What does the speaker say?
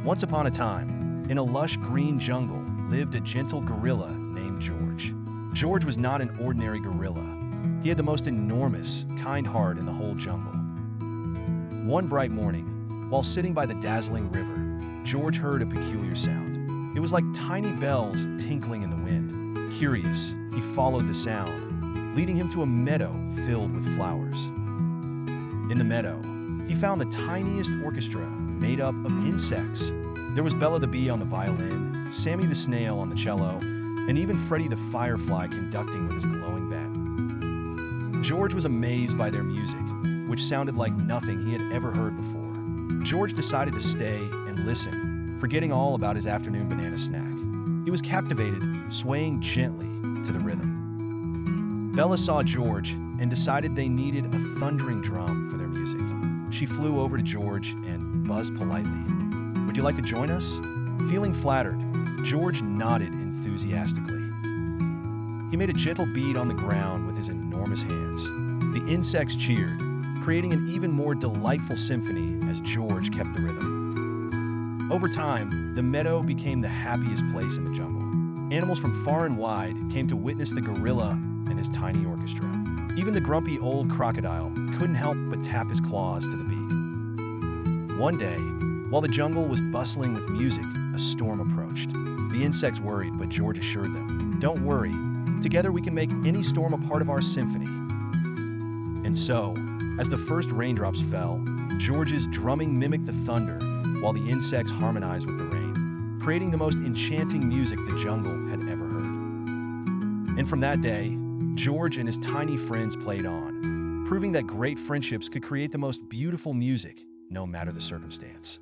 Once upon a time, in a lush green jungle, lived a gentle gorilla named George. George was not an ordinary gorilla. He had the most enormous, kind heart in the whole jungle. One bright morning, while sitting by the dazzling river, George heard a peculiar sound. It was like tiny bells tinkling in the wind. Curious, he followed the sound, leading him to a meadow filled with flowers. In the meadow, he found the tiniest orchestra made up of insects. There was Bella the bee on the violin, Sammy the snail on the cello, and even Freddie the firefly conducting with his glowing bat. George was amazed by their music, which sounded like nothing he had ever heard before. George decided to stay and listen, forgetting all about his afternoon banana snack. He was captivated, swaying gently to the rhythm. Bella saw George and decided they needed a thundering drum for their music. She flew over to George and buzzed politely. "Would you like to join us?" Feeling flattered, George nodded enthusiastically. He made a gentle beat on the ground with his enormous hands. The insects cheered, creating an even more delightful symphony as George kept the rhythm. Over time, the meadow became the happiest place in the jungle. Animals from far and wide came to witness the gorilla and his tiny orchestra. Even the grumpy old crocodile couldn't help but tap his claws to the beat. One day, while the jungle was bustling with music, a storm approached. The insects worried, but George assured them, "Don't worry, together we can make any storm a part of our symphony." And so, as the first raindrops fell, George's drumming mimicked the thunder, while the insects harmonized with the rain, creating the most enchanting music the jungle had ever heard. And from that day, George and his tiny friends played on, proving that great friendships could create the most beautiful music, no matter the circumstance.